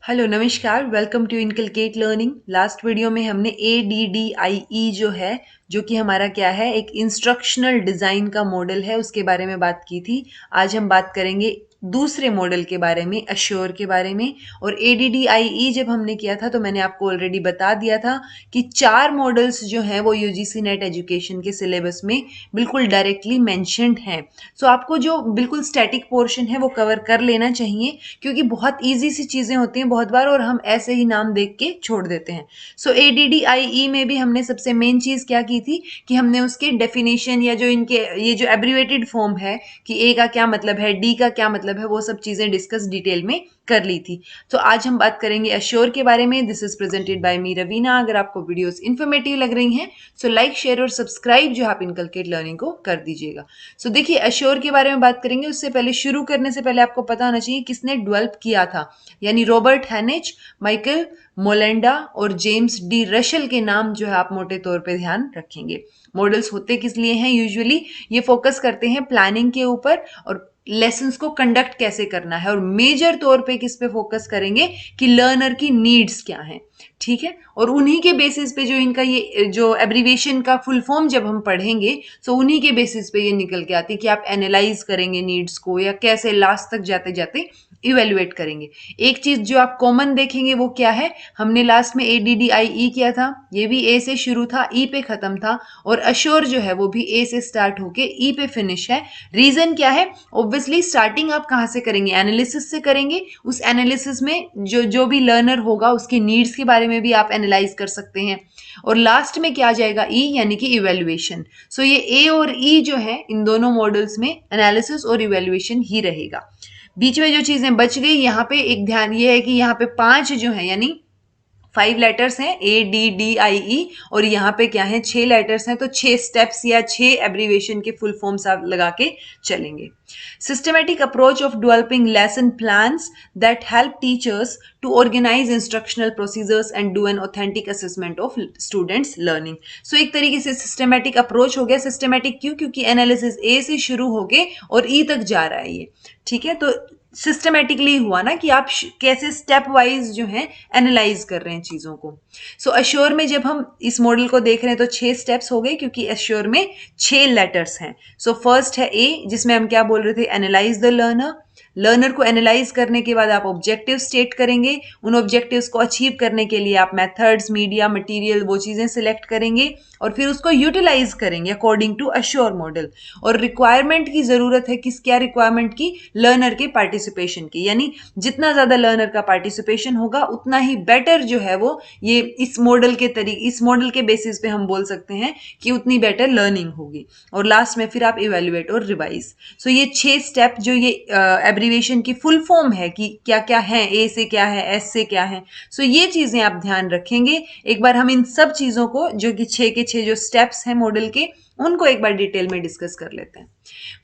Hello नमस्कार, welcome to Inculcate Learning. Last video में हमने ADDIE जो है, जो कि हमारा क्या है, एक इंस्ट्रक्शनल डिज़ाइन का मॉडल है, उसके बारे में बात की थी। आज हम बात करेंगे दूसरे मॉडल के बारे में, अश्योर के बारे में। और ADDIE जब हमने किया था तो मैंने आपको ऑलरेडी बता दिया था कि 4 मॉडल्स जो हैं वो UGC नेट एजुकेशन के सिलेबस में बिल्कुल डायरेक्टली मेंशन्ड हैं। सो आपको जो बिल्कुल स्टैटिक पोर्शन है वो कवर कर लेना चाहिए, क्योंकि बहुत ईजी सी चीज़ें होती हैं बहुत बार और हम ऐसे ही नाम देख के छोड़ देते हैं। सो ADDIE में भी हमने सबसे मेन चीज़ क्या की थी कि हमने उसके डेफिनेशन या जो इनके ये जो एब्रिवेटेड फॉर्म है कि ए का क्या मतलब है, डी का क्या मतलब है, वो सब चीज़ें डिस्कस डिटेल में कर ली थी। तो आज हम बात करेंगे अश्योर के बारे में। दिस इज प्रेजेंटेड बाय मी रवीना। अगर आपको वीडियोस इन्फॉर्मेटिव लग रही हैं सो लाइक शेयर और सब्सक्राइब जो आप इनकलकेट लर्निंग को कर दीजिएगा। सो देखिए, अश्योर के बारे में बात करेंगे। उससे पहले शुरू करने से पहले आपको पता होना चाहिए किसने डेवलप किया था, यानी रॉबर्ट हैनिच, माइकल मोलेंडा और जेम्स डी रशल के नाम जो है आप मोटे तौर पे ध्यान रखेंगे। मॉडल्स होते किस लिए हैं? यूजुअली ये फोकस करते हैं प्लानिंग के ऊपर और लेसन्स को कंडक्ट कैसे करना है, और मेजर तौर पे किस पे फोकस करेंगे कि लर्नर की नीड्स क्या हैं। ठीक है, और उन्हीं के बेसिस पे जो इनका ये जो एब्रीविएशन का फुल फॉर्म जब हम पढ़ेंगे सो उन्हीं के बेसिस पे ये निकल के आती है कि आप एनालाइज करेंगे नीड्स को या कैसे लास्ट तक जाते जाते इवेल्युएट करेंगे। एक चीज जो आप कॉमन देखेंगे वो क्या है, हमने लास्ट में ADDIE किया था, ये भी ए से शुरू था, ई पे खत्म था, और अश्योर जो है वो भी ए से स्टार्ट होके ई पे फिनिश है। रीजन क्या है? ऑब्वियसली स्टार्टिंग आप कहाँ से करेंगे? एनालिसिस से करेंगे। उस एनालिसिस में जो जो भी लर्नर होगा उसके नीड्स के बारे में भी आप एनालाइज कर सकते हैं। और लास्ट में क्या आ जाएगा? ई, यानी कि इवेल्युएशन। सो ये ए और ई जो है इन दोनों मॉडल्स में एनालिसिस और इवेल्युएशन ही रहेगा। बीच में जो चीजें बच गई, यहाँ पे एक ध्यान ये है कि यहाँ पे 5 जो है, यानी 5 लेटर्स हैं ADDIE, और यहाँ पे क्या है, 6 लेटर्स हैं, तो 6 स्टेप्स या 6 एब्रीवेशन के फुल फॉर्म्स आप लगा के चलेंगे। Systematic approach of developing lesson plans that help teachers to organise instructional procedures and do an authentic assessment of students learning. So एक तरीके से सिस्टमेटिक अप्रोच हो गया। सिस्टमेटिक क्यों? क्योंकि एनालिसिस ए से शुरू होके और ई तक जा रहा है ये। ठीक है, तो सिस्टमेटिकली हुआ ना कि आप कैसे स्टेप वाइज जो है एनालाइज कर रहे हैं चीजों को। सो अश्योर में जब हम इस मॉडल को देख रहे हैं तो 6 स्टेप्स हो गए, क्योंकि अश्योर में 6 लेटर्स हैं। सो फर्स्ट है ए, जिसमें हम क्या बोल रहे थे, एनालाइज द लर्नर। लर्नर को एनालाइज करने के बाद आप ऑब्जेक्टिव स्टेट करेंगे। उन ऑब्जेक्टिव्स को अचीव करने के लिए आप मेथड्स, मीडिया, मटेरियल, वो चीजें सिलेक्ट करेंगे और फिर उसको यूटिलाइज करेंगे अकॉर्डिंग टू अश्योर मॉडल। और रिक्वायरमेंट की जरूरत है, किस क्या रिक्वायरमेंट की? लर्नर के पार्टिसिपेशन की, यानी जितना ज्यादा लर्नर का पार्टिसिपेशन होगा उतना ही बेटर जो है वो ये इस मॉडल के बेसिस पे हम बोल सकते हैं कि उतनी बेटर लर्निंग होगी। और लास्ट में फिर आप इवेल्युएट और रिवाइज। सो ये 6 स्टेप जो ये एब्रीविएशन की फुल फॉर्म है कि क्या क्या है, ए से क्या है, एस से क्या है, सो ये चीजें आप ध्यान रखेंगे। एक बार हम इन सब चीजों को, जो कि 6 के 6 जो स्टेप्स हैं मॉडल के, उनको एक बार डिटेल में डिस्कस कर लेते हैं।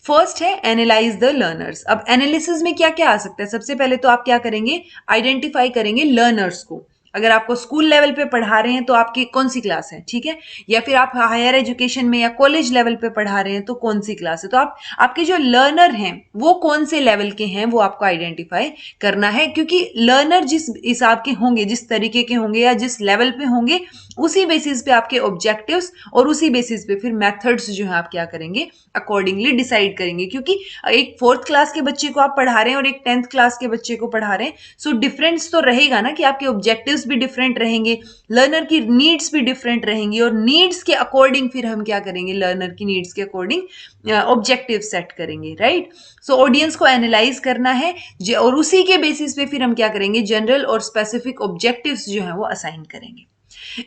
फर्स्ट है एनालाइज द लर्नर्स। अब एनालिसिस में क्या क्या आ सकता है? सबसे पहले तो आप क्या करेंगे, आइडेंटिफाई करेंगे लर्नर्स को। अगर आपको स्कूल लेवल पे पढ़ा रहे हैं तो आपकी कौन सी क्लास है, ठीक है, या फिर आप हायर एजुकेशन में या कॉलेज लेवल पे पढ़ा रहे हैं तो कौन सी क्लास है। तो आप आपके जो लर्नर हैं वो कौन से लेवल के हैं वो आपको आइडेंटिफाई करना है, क्योंकि लर्नर जिस हिसाब के होंगे, जिस तरीके के होंगे या जिस लेवल पे होंगे, उसी बेसिस पे आपके ऑब्जेक्टिव्स और उसी बेसिस पे फिर मेथड्स जो है आप क्या करेंगे, अकॉर्डिंगली डिसाइड करेंगे। क्योंकि एक 4th क्लास के बच्चे को आप पढ़ा रहे हैं और एक 10th क्लास के बच्चे को पढ़ा रहे हैं, सो डिफरेंस तो रहेगा ना कि आपके ऑब्जेक्टिव्स भी डिफरेंट रहेंगे, लर्नर की नीड्स भी डिफरेंट रहेंगी, और नीड्स के अकॉर्डिंग फिर हम क्या करेंगे, लर्नर की नीड्स के अकॉर्डिंग ऑब्जेक्टिव सेट करेंगे। राइट, सो ऑडियंस को एनालाइज करना है और उसी के बेसिस पे फिर हम क्या करेंगे, जनरल और स्पेसिफिक ऑब्जेक्टिव्स जो है वो असाइन करेंगे।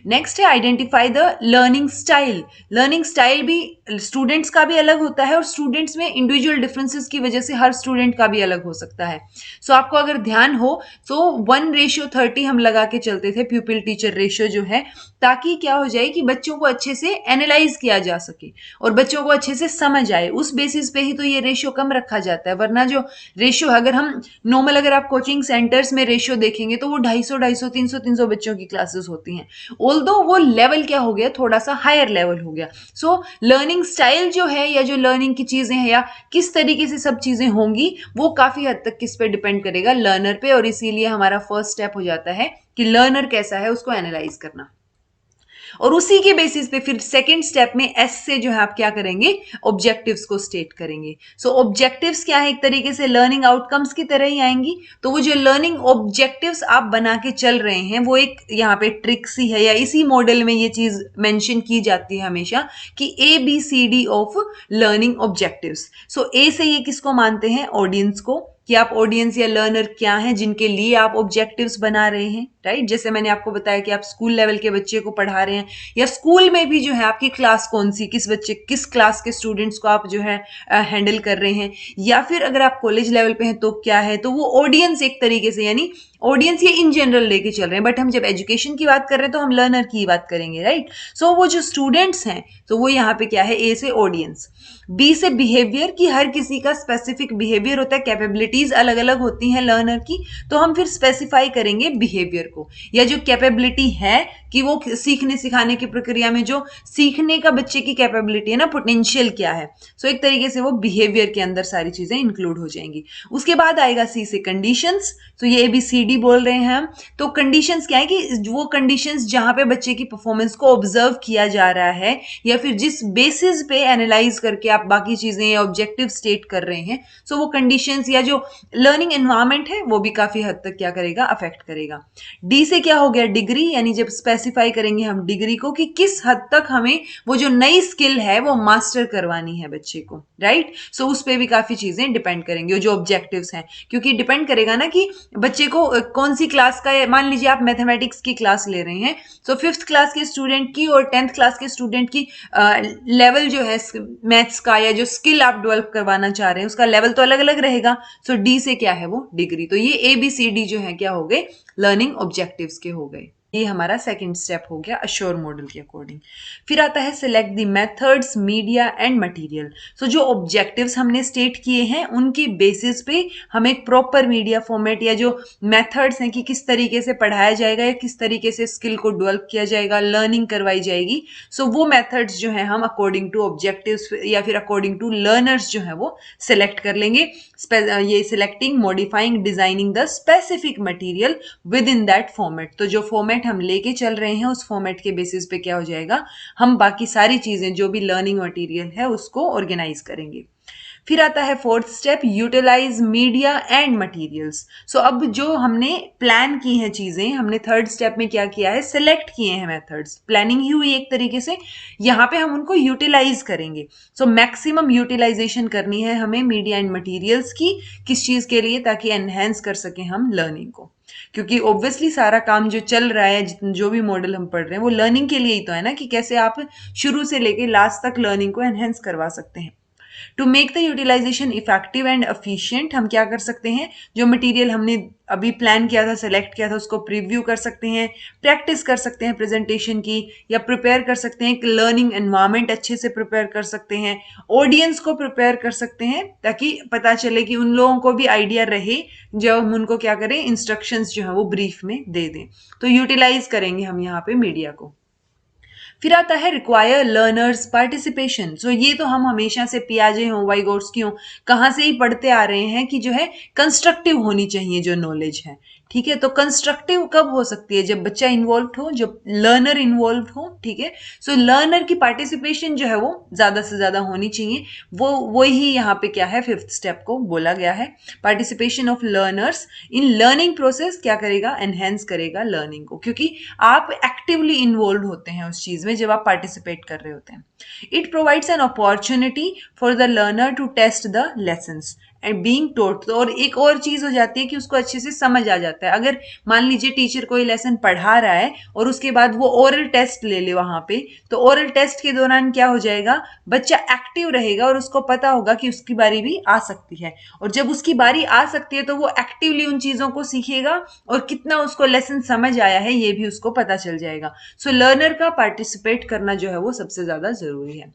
नेक्स्ट है identify the learning style. Learning style भी स्टूडेंट्स का भी अलग होता है और स्टूडेंट्स में इंडिविजुअल डिफरेंसेस की वजह से हर स्टूडेंट का भी अलग हो सकता है। सो आपको अगर ध्यान हो तो 1:30 हम लगा के चलते थे, प्यूपिल टीचर रेशियो जो है, ताकि क्या हो जाए कि बच्चों को अच्छे से एनालाइज किया जा सके और बच्चों को अच्छे से समझ आए। उस बेसिस पे ही तो ये रेशियो कम रखा जाता है, वरना जो रेशियो अगर हम नॉर्मल, अगर आप कोचिंग सेंटर्स में रेशियो देखेंगे तो वो 250, 250, 300 बच्चों की क्लासेस होती हैं। ऑल्दो वो लेवल क्या हो गया, थोड़ा सा हायर लेवल हो गया। सो लर्निंग स्टाइल जो है या जो लर्निंग की चीजें हैं या किस तरीके से सब चीजें होंगी वो काफी हद तक किस पे डिपेंड करेगा, लर्नर पे। और इसीलिए हमारा फर्स्ट स्टेप हो जाता है कि लर्नर कैसा है उसको एनालाइज करना, और उसी के बेसिस पे फिर सेकंड स्टेप में एस से जो है आप क्या करेंगे, ऑब्जेक्टिव्स को स्टेट करेंगे। सो ऑब्जेक्टिव्स क्या है, एक तरीके से लर्निंग आउटकम्स की तरह ही आएंगी। तो वो जो लर्निंग ऑब्जेक्टिव्स आप बना के चल रहे हैं वो एक यहाँ पे ट्रिक सी है, या इसी मॉडल में ये चीज मेंशन की जाती है हमेशा कि ABCD ऑफ लर्निंग ऑब्जेक्टिव्स। सो ए से ये किसको मानते हैं, ऑडियंस को, कि आप ऑडियंस या लर्नर क्या हैं जिनके लिए आप ऑब्जेक्टिव्स बना रहे हैं, राइट। जैसे मैंने आपको बताया कि आप स्कूल लेवल के बच्चे को पढ़ा रहे हैं, या स्कूल में भी जो है आपकी क्लास कौन सी, किस बच्चे, किस क्लास के स्टूडेंट्स को आप जो है हैंडल कर रहे हैं, या फिर अगर आप कॉलेज लेवल पे हैं तो क्या है। तो वो ऑडियंस एक तरीके से, यानी ऑडियंस ये इन जनरल लेके चल रहे हैं, बट हम जब एजुकेशन की बात कर रहे हैं तो हम लर्नर की बात करेंगे, राइट। सो वो जो स्टूडेंट्स हैं तो वो यहाँ पे क्या है, ए से ऑडियंस, बी से बिहेवियर, कि हर किसी का स्पेसिफिक बिहेवियर होता है, कैपेबिलिटीज अलग अलग होती हैं लर्नर की, तो हम फिर स्पेसिफाई करेंगे बिहेवियर को, या जो कैपेबिलिटी है कि वो सीखने सिखाने की प्रक्रिया में जो सीखने का बच्चे की कैपेबिलिटी है ना, पोटेंशियल क्या है। सो एक तरीके से वो बिहेवियर के अंदर सारी चीजें इंक्लूड हो जाएंगी। उसके बाद आएगा सी से कंडीशंस। तो ये ABCD बोल रहे हैं हम, तो कंडीशंस क्या है कि वो कंडीशंस जहां पे बच्चे की परफॉर्मेंस को ऑब्जर्व किया जा रहा है, या फिर जिस बेसिस पे एनालाइज करके आप बाकी चीजें ऑब्जेक्टिव स्टेट कर रहे हैं, सो वो कंडीशंस या जो लर्निंग एनवायरमेंट है वो भी काफी हद तक क्या करेगा, अफेक्ट करेगा। डी से क्या हो गया, डिग्री, यानी जब स्पेसिफाई करेंगे हम डिग्री को कि किस हद तक हमें वो जो नई स्किल है वो मास्टर करवानी है बच्चे को, राइट। सो उस पर भी काफी चीजें डिपेंड करेंगे, जो ऑब्जेक्टिव्स हैं, क्योंकि डिपेंड करेगा ना कि बच्चे को कौन सी क्लास का है। मान लीजिए आप मैथमेटिक्स की क्लास ले रहे हैं, सो 5th क्लास के स्टूडेंट की और 10th क्लास के स्टूडेंट की लेवल जो है मैथ्स का, या जो स्किल आप डेवलप करवाना चाह रहे हैं उसका लेवल तो अलग अलग रहेगा। सो डी से क्या है, वो डिग्री। तो ये ABCD जो है क्या हो गए, लर्निंग ऑब्जेक्टिव्स के हो गए। ये हमारा सेकंड स्टेप हो गया अश्योर मॉडल के अकॉर्डिंग। फिर आता है select the methods, media and material. So जो ऑब्जेक्टिव्स हमने स्टेट किए हैं उनकी बेसिस पे हम एक प्रॉपर मीडिया फॉर्मेट या जो मेथड्स हैं कि किस तरीके से पढ़ाया जाएगा या किस तरीके से स्किल को डेवलप किया जाएगा, लर्निंग करवाई जाएगी। सो वो मेथड्स जो है हम अकॉर्डिंग टू ऑब्जेक्टिव्स या फिर अकॉर्डिंग टू लर्नर्स जो है वो सिलेक्ट कर लेंगे। ये selecting, modifying, designing the specific material with in that format. तो जो फॉर्मेट हम लेके चल रहे हैं उस फॉर्मेट के बेसिस पे क्या हो जाएगा, हम बाकी सारी चीजें जो भी लर्निंग मटेरियल है उसको ऑर्गेनाइज करेंगे। फिर आता है fourth step, utilise media and materials. So अब जो हमने प्लान की हैं चीजें, हमने थर्ड स्टेप में क्या किया है, सिलेक्ट किए हैं मेथड्स, प्लानिंग ही हुई एक तरीके से, यहाँ पे हम उनको यूटिलाइज करेंगे। सो मैक्सिमम यूटिलाइजेशन करनी है हमें मीडिया एंड मटेरियल्स की, किस चीज के लिए, ताकि एनहेंस कर सकें हम लर्निंग को। क्योंकि ऑब्वियसली सारा काम जो चल रहा है, जो भी मॉडल हम पढ़ रहे हैं वो लर्निंग के लिए ही तो है ना, कि कैसे आप शुरू से लेके लास्ट तक लर्निंग को एनहेंस करवा सकते हैं। To make the utilisation effective and efficient, हम क्या कर सकते हैं, जो मटेरियल हमने अभी प्लान किया था, सेलेक्ट किया था, उसको प्रीव्यू कर सकते हैं, प्रैक्टिस कर सकते हैं प्रेजेंटेशन की, या प्रिपेयर कर सकते हैं, एक लर्निंग एनवायरनमेंट अच्छे से प्रिपेयर कर सकते हैं, ऑडियंस को प्रिपेयर कर सकते हैं, ताकि पता चले कि उन लोगों को भी आइडिया रहे जब हम उनको क्या करें, इंस्ट्रक्शंस जो है वो ब्रीफ में दे दें। तो यूटिलाइज करेंगे हम यहाँ पे मीडिया को। फिर आता है रिक्वायर लर्नर्स पार्टिसिपेशन। सो ये तो हम हमेशा से पियाजे हो, वाइगोट्स्की हो, कहाँ से ही पढ़ते आ रहे हैं कि जो है कंस्ट्रक्टिव होनी चाहिए जो नॉलेज है, ठीक है। तो कंस्ट्रक्टिव कब हो सकती है, जब बच्चा इन्वॉल्व हो, जब लर्नर इन्वॉल्व हो, ठीक है। सो लर्नर की पार्टिसिपेशन जो है वो ज्यादा से ज्यादा होनी चाहिए। वो ही यहाँ पे क्या है, फिफ्थ स्टेप को बोला गया है। Participation of learners in learning process क्या करेगा, एनहेंस करेगा लर्निंग को, क्योंकि आप एक्टिवली इन्वॉल्व होते हैं उस चीज में जब आप पार्टिसिपेट कर रहे होते हैं। It provides an opportunity for the learner to test the lessons and being taught. और एक और चीज हो जाती है कि उसको अच्छे से समझ आ जाता है। अगर मान लीजिए टीचर कोई लेसन पढ़ा रहा है और उसके बाद वो ओरल टेस्ट ले ले वहां पे, तो ओरल टेस्ट के दौरान क्या हो जाएगा, बच्चा एक्टिव रहेगा और उसको पता होगा कि उसकी बारी भी आ सकती है, और जब उसकी बारी आ सकती है तो वो एक्टिवली उन चीजों को सीखेगा और कितना उसको लेसन समझ आया है ये भी उसको पता चल जाएगा। सो लर्नर का पार्टिसिपेट करना जो है वो सबसे ज्यादा जरूरी है।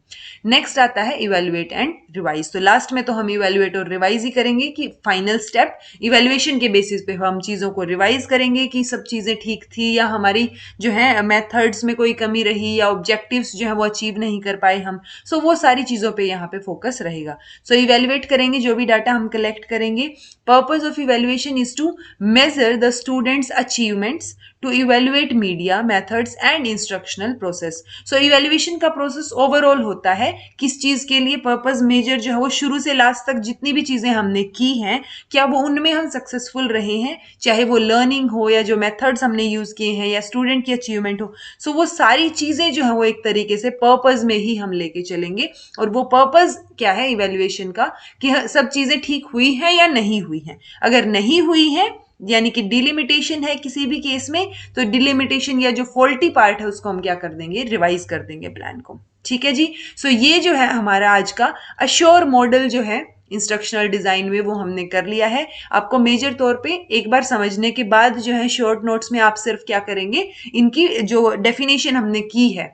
नेक्स्ट आता है इवेल्युएट एंड रिवाइज। तो लास्ट में तो हम इवेल्युएट और रिवाइज रिवाइज ही करेंगे कि फाइनल स्टेप इवेल्युएशन के बेसिस पे हम चीज़ों को रिवाइज करेंगे कि सब चीज़ें ठीक थी या हमारी जो है मेथड्स में कोई कमी रही या ऑब्जेक्टिव्स जो है वो अचीव नहीं कर पाए हम। सो वो सारी चीज़ों पे यहाँ पे फोकस रहेगा। सो इवेल्युएट करेंगे जो भी डाटा हम कलेक्ट करेंगे। Purpose of evaluation is to measure the students achievements, to evaluate media methods and instructional process. So evaluation का प्रोसेस ओवरऑल होता है किस चीज के लिए, पर्पज मेजर जो है वो शुरू से लास्ट तक जितनी भी चीजें हमने की हैं क्या वो उनमें हम सक्सेसफुल रहे हैं, चाहे वो लर्निंग हो या जो मेथड्स हमने यूज किए हैं या स्टूडेंट की अचीवमेंट हो। सो वो सारी चीजें जो है वो एक तरीके से पर्पज में ही हम लेके चलेंगे। और वो पर्पज क्या है इवेल्युएशन का कि सब चीजें ठीक हुई हैं या नहीं हुई हैं। अगर नहीं हुई है यानी कि डिलिमिटेशन है किसी भी केस में, तो डिलिमिटेशन या जो फॉल्टी पार्ट है उसको हम क्या कर देंगे, रिवाइज कर देंगे प्लान को। ठीक है जी। सो ये जो है हमारा आज का अश्योर मॉडल जो है इंस्ट्रक्शनल डिजाइन में वो हमने कर लिया है। आपको मेजर तौर पे एक बार समझने के बाद जो है शॉर्ट नोट्स में आप सिर्फ क्या करेंगे, इनकी जो डेफिनेशन हमने की है,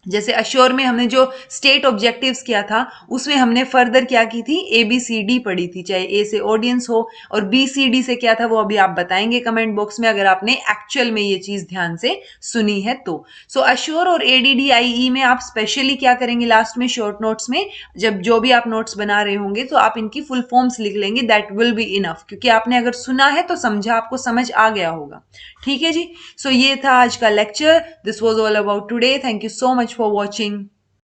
जैसे अश्योर में हमने जो स्टेट ऑब्जेक्टिव्स किया था उसमें हमने फर्दर क्या की थी, ए बी सी डी पढ़ी थी, चाहे ए से ऑडियंस हो और बी सी डी से क्या था वो अभी आप बताएंगे कमेंट बॉक्स में अगर आपने एक्चुअल में ये चीज ध्यान से सुनी है तो। सो अश्योर और एडीडीआईई में आप स्पेशली क्या करेंगे, लास्ट में शॉर्ट नोट्स में जब जो भी आप नोट्स बना रहे होंगे तो आप इनकी फुल फॉर्म्स लिख लेंगे, दैट विल बी इनफ, क्योंकि आपने अगर सुना है तो समझा, आपको समझ आ गया होगा। ठीक है जी। सो ये था आज का lecture. This was all about today. Thank you so much for watching.